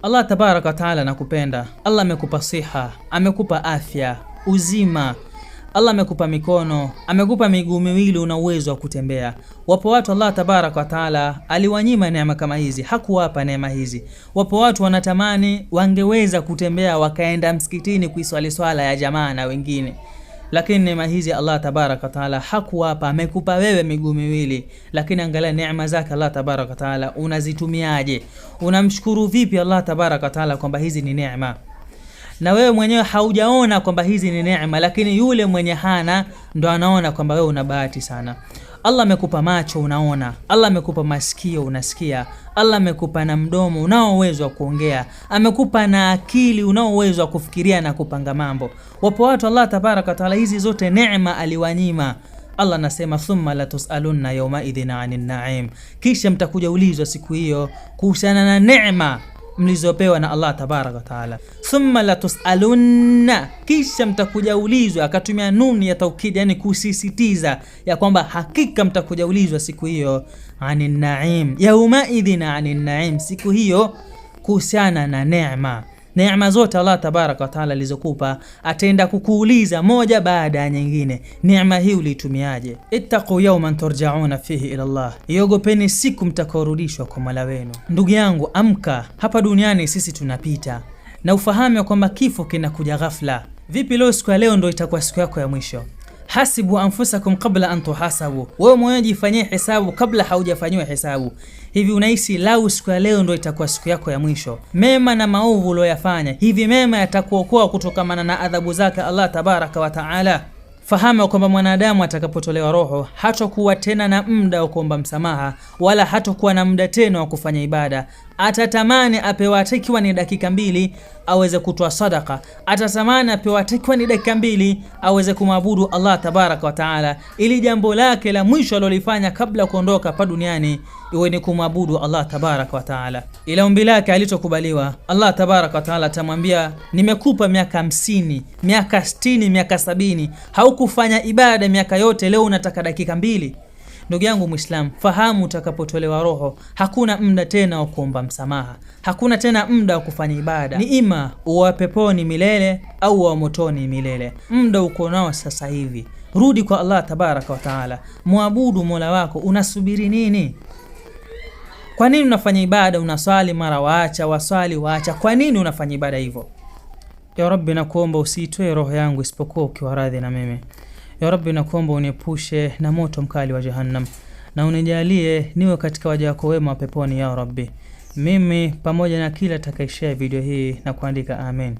Allah tabaraka wa taala anakupenda. Allah amekupa siha, amekupa afya, uzima. Allah amekupa mikono, amekupa miguu miwili, una uwezo wa kutembea. Wapo watu Allah tabaraka wa taala aliwanyima neema kama hizi, hakuwapa neema hizi. Wapo watu wanatamani wangeweza kutembea wakaenda msikitini kuiswali swala ya jamaa na wengine, lakini neema hizi Allah tabaraka wa taala hakuwapa. Amekupa wewe miguu miwili, lakini angalia neema zake Allah tabaraka wa taala unazitumiaje? Unamshukuru vipi Allah tabaraka wa taala kwamba hizi ni neema? Na wewe mwenyewe haujaona kwamba hizi ni neema, lakini yule mwenye hana ndo anaona kwamba wewe una bahati sana. Allah amekupa macho unaona, Allah amekupa masikio unasikia, Allah amekupa na mdomo unao uwezo wa kuongea, amekupa na akili unao uwezo wa kufikiria na kupanga mambo. Wapo watu Allah tabaraka wa taala hizi zote neema aliwanyima. Allah anasema thumma la tusalunna yawma idhin 'anil na'im, kisha mtakuja ulizwa siku hiyo kuhusiana na neema mlizopewa na Allah tabaraka wa taala. Thumma la tusalunna, kisha mtakuja ulizwa. Akatumia nuni ya taukid, yani kusisitiza ya kwamba hakika mtakuja ulizwa siku hiyo. Anin naim, yawma idhin anin naim, siku hiyo kuhusiana na neema. Neema zote Allah tabaraka wa taala alizokupa ataenda kukuuliza moja baada ya nyingine, neema hii ulitumiaje? Ittaqu yawman turja'una fihi ila Allah, iogopeni siku mtakaorudishwa kwa Mola wenu. Ndugu yangu, amka. Hapa duniani sisi tunapita, na ufahamu kwamba kifo kinakuja ghafla. Vipi leo siku ya leo ndio itakuwa siku yako ya mwisho? Hasibu anfusakum qabla an tuhasabu, wewe mwenyewe jifanyie hesabu kabla haujafanywa hesabu. Hivi unahisi lau siku ya leo ndio itakuwa siku yako ya mwisho? Mema na maovu uliyofanya, hivi mema yatakuokoa kutokana na adhabu zake Allah tabaraka wa taala? Fahamu kwamba mwanadamu atakapotolewa roho hatakuwa tena na muda wa kuomba msamaha, wala hatakuwa na muda tena wa kufanya ibada. Atatamani apewa atakiwa ni dakika 2 aweze kutoa sadaka, atatamani apewa atakiwa ni dakika 2 aweze kumwabudu Allah tabaraka wa taala, ili jambo lake la mwisho alilofanya kabla kuondoka hapa duniani iwe ni kumwabudu Allah tabaraka wa taala. Ila ombi lake alitokubaliwa, Allah tabaraka wa taala atamwambia, nimekupa miaka 50, miaka 60, miaka 70, haukufanya ibada miaka yote, leo unataka dakika 2? Ndugu yangu Muislamu, fahamu utakapotolewa roho hakuna muda tena wa kuomba msamaha, hakuna tena muda wa kufanya ibada. Ni ima uwa peponi milele au uwa motoni milele. Muda uko nao sasa hivi. Rudi kwa Allah tabaraka wa taala, muabudu Mola wako. Unasubiri nini? Kwa nini unafanya ibada? Unaswali mara waacha, waswali waacha. Kwa nini unafanya ibada hivyo? Ya Rabbi, nakuomba usitoe roho yangu isipokuwa ukiwa radhi na mimi. Ya Rabbi, nakuomba uniepushe na moto mkali wa Jahannam, na unijalie niwe katika waja wako wema peponi ya Rabbi, mimi pamoja na kila atakayeshare video hii na kuandika amen.